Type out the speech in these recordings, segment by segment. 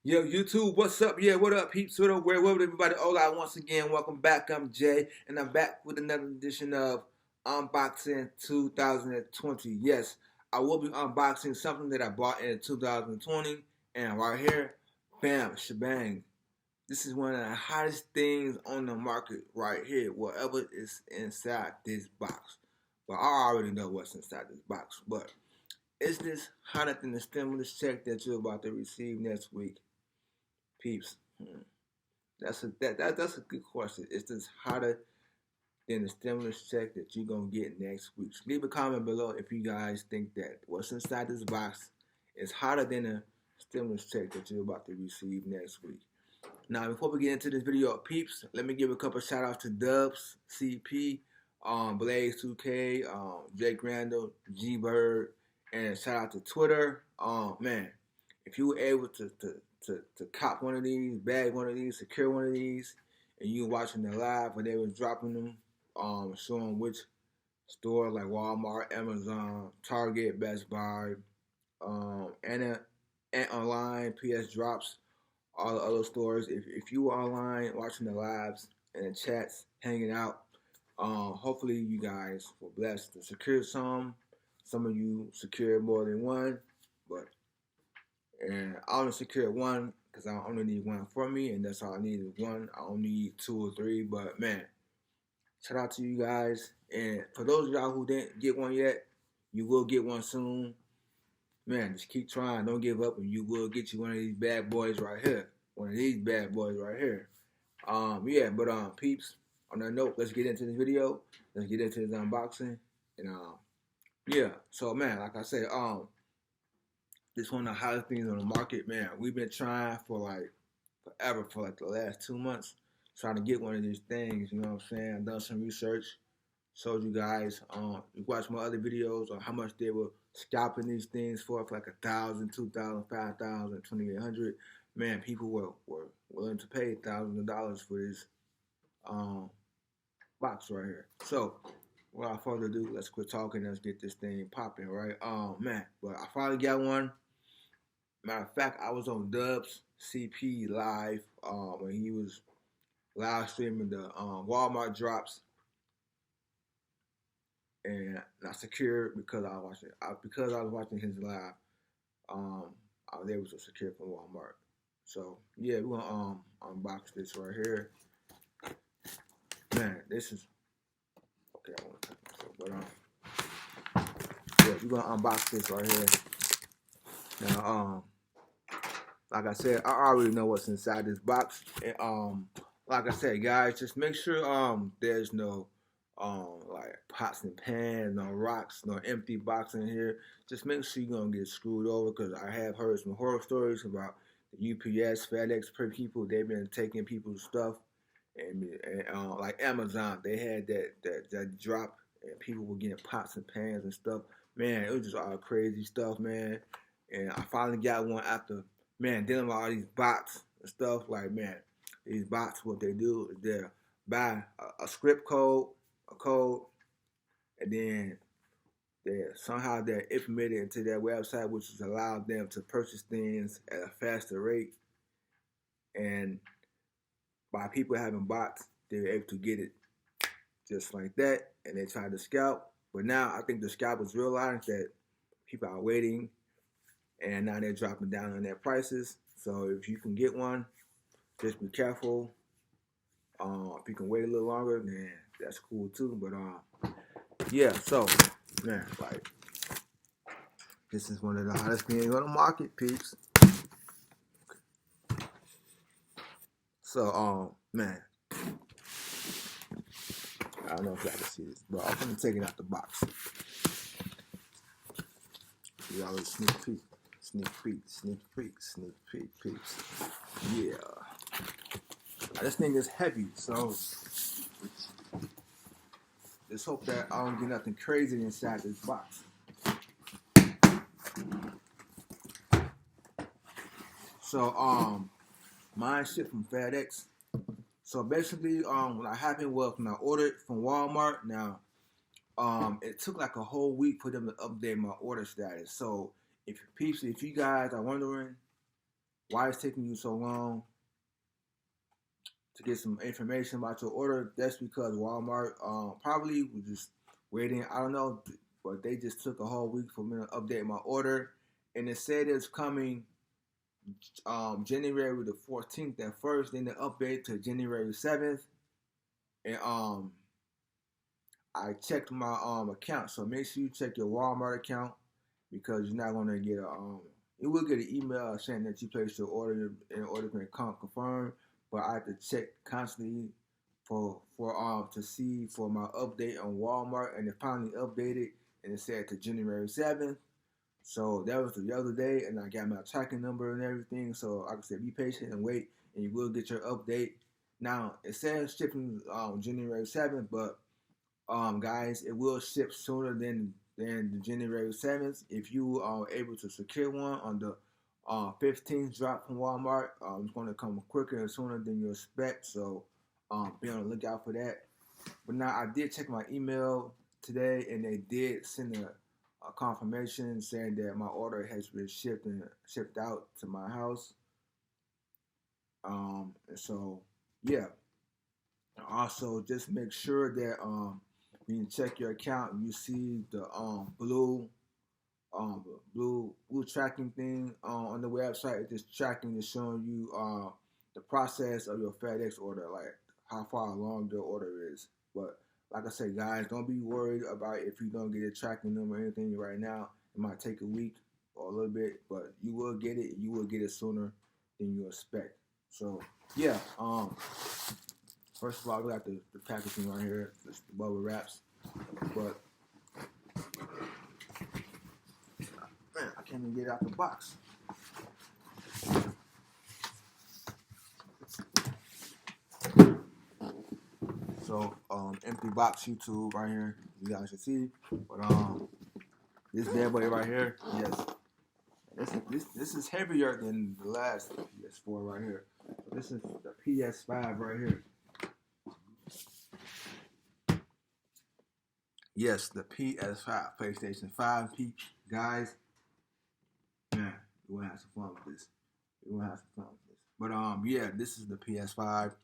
Yo, YouTube, what's up? Yeah, what up, peeps? What up, where up, everybody? Hola, once again, welcome back. I'm Jay, and I'm back with another edition of Unboxing 2020. Yes, I will be unboxing something that I bought in 2020, and right here, bam, shebang. This is one of the hottest things on the market right here, whatever is inside this box. But I already know what's inside this box, but is this hotter than the stimulus check that you're about to receive next week? Peeps, that's a good question. Is this hotter than the stimulus check that you're gonna get next week? Leave a comment below if you guys think that what's inside this box is hotter than the stimulus check that you're about to receive next week. Now, before we get into this video, peeps, let me give a couple shout outs to Dubs, CP, Blaze 2K, Jake Randall, G Bird, and shout out to Twitter. Man, if you were able to cop one of these, bag one of these, secure one of these, and you were watching the live when they was dropping them, showing which stores like Walmart, Amazon, Target, Best Buy, and online, PS Drops, all the other stores. If you were online watching the lives and the chats, hanging out, hopefully you guys were blessed to secure some. Some of you secured more than one, but and I only secured one because I only need one for me, and that's all I need is one. I don't need two or three, but man, shout out to you guys. And for those of y'all who didn't get one yet, you will get one soon. Man, just keep trying. Don't give up, and you will get you one of these bad boys right here. One of these bad boys right here. Yeah, but peeps. On that note, let's get into this video. Let's get into this unboxing, and yeah. So man, like I said, this one of the hottest things on the market, man. We've been trying for like forever, for like the last 2 months, trying to get one of these things. You know what I'm saying? I've done some research, showed you guys. You watch my other videos on how much they were scalping these things for like 1,000, 2,000, 5,000, 2,800. Man, people were willing to pay thousands of dollars for this box right here. So, without further ado, let's quit talking. Let's get this thing popping, right? Man, but I finally got one. Matter of fact, I was on Dubs CP live when he was live streaming the Walmart drops, and I secured because I was watching his live. I was able to secure from Walmart. So yeah, we're gonna unbox this right here. Man, this is okay. I want to cut myself, but yeah, we're gonna unbox this right here. Now, like I said, I already know what's inside this box. And, like I said, guys, just make sure there's no like pots and pans, no rocks, no empty box in here. Just make sure you're gonna get screwed over, because I have heard some horror stories about the UPS, FedEx people. They've been taking people's stuff, and like Amazon, they had that drop, and people were getting pots and pans and stuff. Man, it was just all crazy stuff, man. And I finally got one after, man, dealing with all these bots and stuff. Like, man, these bots, what they do is they buy a script code, and then somehow they're implemented into their website, which has allowed them to purchase things at a faster rate. And by people having bots, they're able to get it just like that, and they try to scalp. But now I think the scalpers realize that people are waiting, and now they're dropping down on their prices. So if you can get one, just be careful. If you can wait a little longer, then that's cool too. But yeah. So man, like, this is one of the hottest things on the market, peeps. So man, I don't know if y'all can see this, but I'm gonna take it out the box. You already sneak peek. Peeps. Yeah. Now, this thing is heavy, so let's hope that I don't get nothing crazy inside this box. So mine shipped from FedEx. So basically, what happened was when I ordered from Walmart. Now, it took like a whole week for them to update my order status. So if you guys are wondering, why it's taking you so long to get some information about your order. That's because Walmart probably was just waiting. I don't know, but they just took a whole week for me to update my order, and it said it's coming January the 14th at first. Then they update to January 7th, and I checked my account. So make sure you check your Walmart account because you're not gonna get a you will get an email saying that you placed your order and order can confirm, but I have to check constantly for to see for my update on Walmart, and it finally updated and it said to January 7th. So that was the other day, and I got my tracking number and everything. So like I said, be patient and wait, and you will get your update. Now it says shipping January 7th, but guys, it will ship sooner than the January 7th. If you are able to secure one on the 15th drop from Walmart, it's going to come quicker and sooner than you expect. So be on the lookout for that. But now I did check my email today, and they did send a confirmation saying that my order has been shipped out to my house. And so yeah. Also, just make sure that when you check your account, you see the blue tracking thing on the website. It's just tracking is showing you the process of your FedEx order, like how far along your order is. But like I said, guys, don't be worried about if you don't get a tracking number or anything right now. It might take a week or a little bit, but you will get it. You will get it sooner than you expect. So yeah, first of all, we got the packaging right here, the bubble wraps. But man, I can't even get it out the box. So empty box YouTube right here, you guys can see. But this bad boy right here, yes, this is heavier than the last PS4 right here. This is the PS5 right here. Yes, the PS5, PlayStation 5, guys. Man, we're gonna have some fun with this. We're gonna have some fun with this. But yeah, this is the PS5,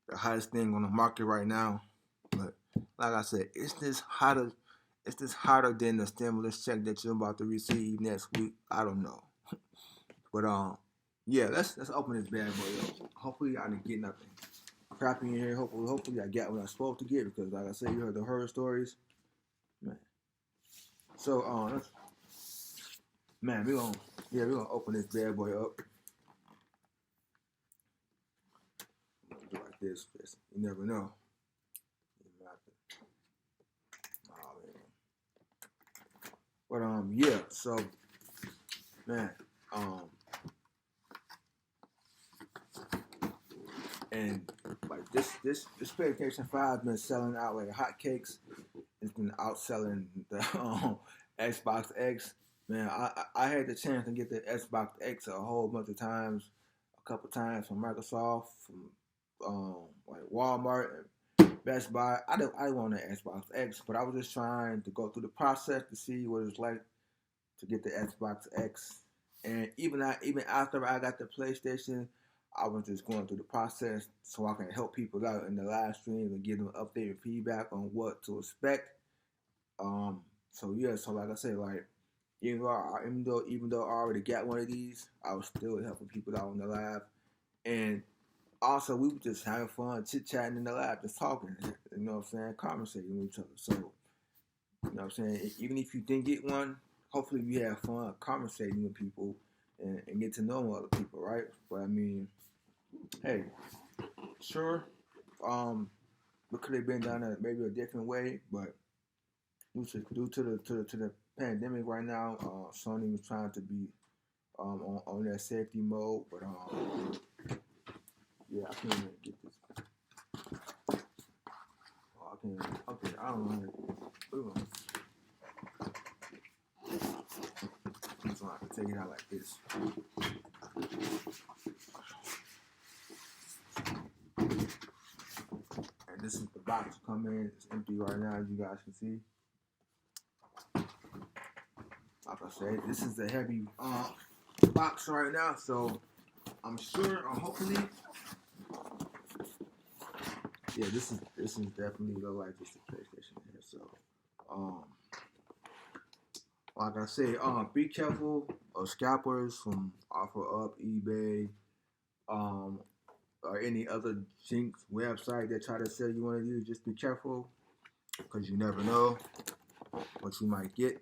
the hottest thing on the market right now. But like I said, it's this hotter. It's this hotter than the stimulus check that you're about to receive next week. I don't know, but yeah, let's open this bad boy up. Hopefully, I didn't get nothing crappy in here. Hopefully, I got what I'm supposed to get because, like I said, you heard the horror stories, man. So man, we're gonna open this bad boy up. Do like this. You never know. But yeah. So, man, and like this PlayStation 5 been selling out like hotcakes. It's been outselling the Xbox X. Man, I had the chance to get the Xbox X a whole bunch of times, a couple times from Microsoft, from like Walmart, and Best Buy. I want an Xbox X, but I was just trying to go through the process to see what it's like to get the Xbox X. And even after I got the PlayStation, I was just going through the process so I can help people out in the live stream and give them updated feedback on what to expect. So yeah, so like I said, like even though I already got one of these, I was still helping people out in the lab, and also we were just having fun, chit chatting in the lab, just talking. You know what I'm saying? Conversating with each other. So you know what I'm saying? Even if you didn't get one, hopefully you have fun conversating with people and get to know other people, right? But I mean, hey, sure, we could have been done maybe a different way, but due to the pandemic right now, Sony was trying to be on that safety mode, but yeah, I can't even get this. Oh, I can't. Okay, I don't know. So I can take it out like this. And this is the box come in. It's empty right now, as you guys can see. Like I said, this is the heavy box right now, so I'm sure, or hopefully, yeah, this is definitely the like this PlayStation here. So, um, like I say, be careful of scalpers from OfferUp, eBay, um, or any other jinx website that try to sell you one of these. Just be careful, because you never know what you might get.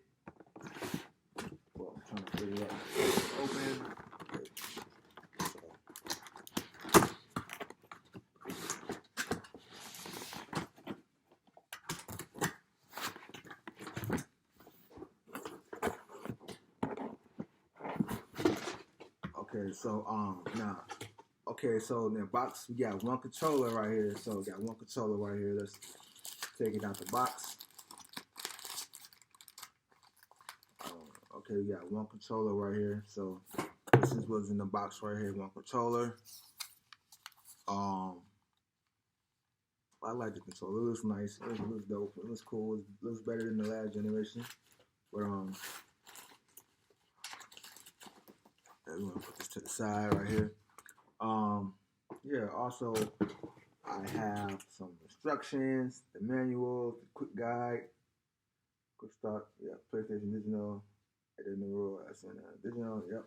Well, I'm trying to figure out open. Okay, so now, okay, so in the box we got one controller right here. So we got one controller right here. Let's take it out the box. Okay, we got one controller right here. So this is what's in the box right here. One controller. I like the controller. It looks nice. It looks dope. It looks cool. It looks better than the last generation. But we're gonna put this to the side right here. Yeah. Also, I have some instructions, the manual, the quick guide, quick start. Yeah, PlayStation Digital, Digital. Yep.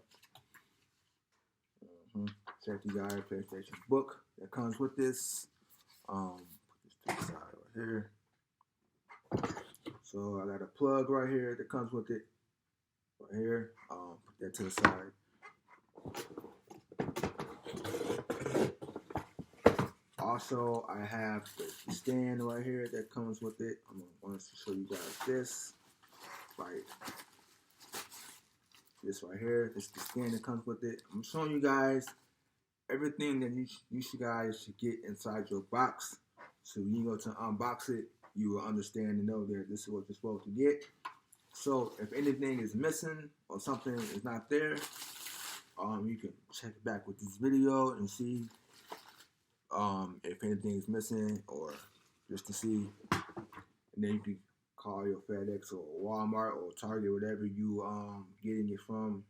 Safety guide, PlayStation book that comes with this. Put this to the side right here. So I got a plug right here that comes with it. Right here. Put that to the side. Also, I have the stand right here that comes with it. I'm going to show you guys this. Right. This right here. This is the stand that comes with it. I'm showing you guys everything that you guys should get inside your box. So when you go to unbox it, you will understand and know that this is what you're supposed to get. So if anything is missing or something is not there, you can check back with this video and see if anything is missing, or just to see. And then you can call your FedEx or Walmart or Target, whatever you getting it from.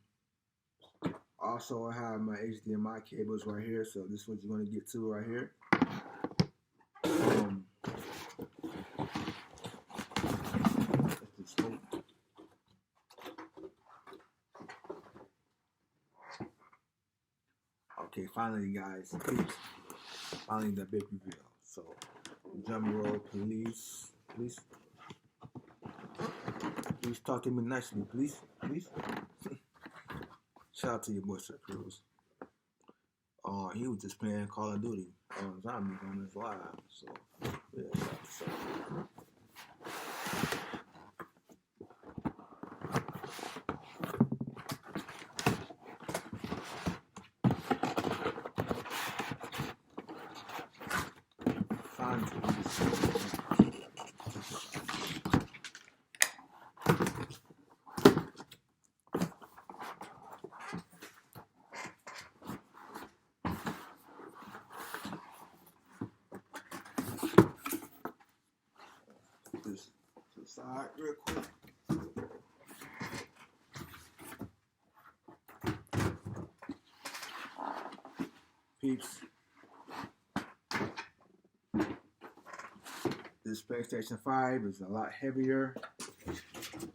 Also, I have my HDMI cables right here, so this is what you're gonna get to right here. Okay, finally, guys, finally the big reveal. So, drum roll, please talk to me nicely, please. Shout out to your boy, Sir Cruz. He was just playing Call of Duty Zombies on his live. So, yeah, shout out to Sir Cruz. This to the side real quick. Peeps, this PlayStation 5 is a lot heavier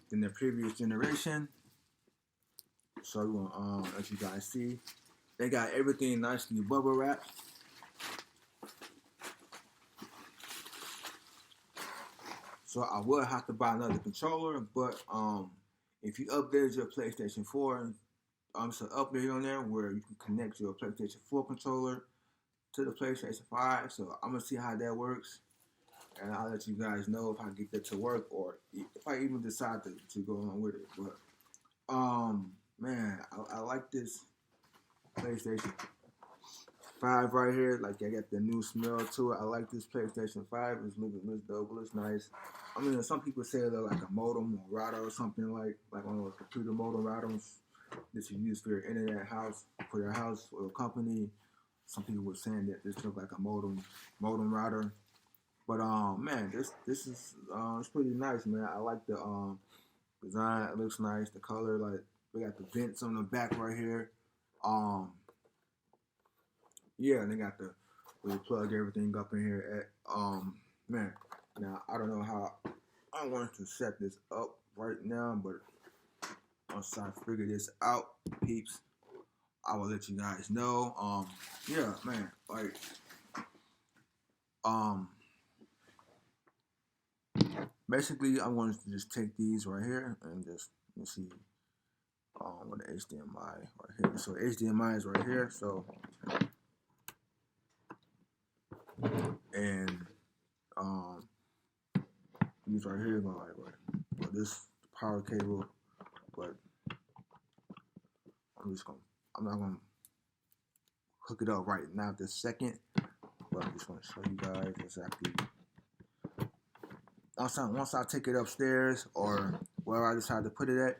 than the previous generation. So, as you guys see, they got everything nicely bubble wrapped. So I will have to buy another controller, but if you upgrade your PlayStation 4, it's an upgrade on there where you can connect your PlayStation 4 controller to the PlayStation 5. So I'm gonna see how that works, and I'll let you guys know if I get that to work, or if I even decide to go on with it. But man, I like this PlayStation 5 right here. Like, I got the new smell to it. I like this PlayStation 5. It's looks dope. It looks nice. I mean, some people say they're like a modem or router or something, like one of those computer modem routers that you use for your internet house, for your house or company. Some people were saying that this looks like a modem router. But man, this is it's pretty nice, man. I like the design. It looks nice. The color, like, We got the vents on the back right here. Yeah, and they got the where you plug everything up in here at man. Now I don't know how I want to set this up right now, but once I figure this out, peeps, I will let you guys know. Yeah, man, like um basically I'm going to just take these right here and just let me see with the HDMI right here. So HDMI is right here, so and these right here going like well, this power cable, but I'm not gonna hook it up right now this second, but I'm just gonna show you guys exactly once I take it upstairs or wherever I decide to put it at.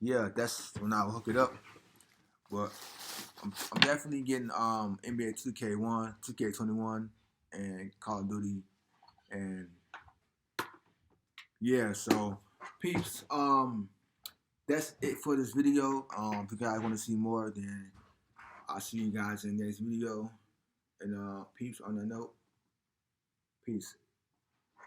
Yeah, that's when I'll hook it up. But I'm definitely getting NBA 2K1, 2K21, and Call of Duty, and yeah. So peeps, that's it for this video. If you guys want to see more, then I'll see you guys in the next video. And peeps, on that note, peace.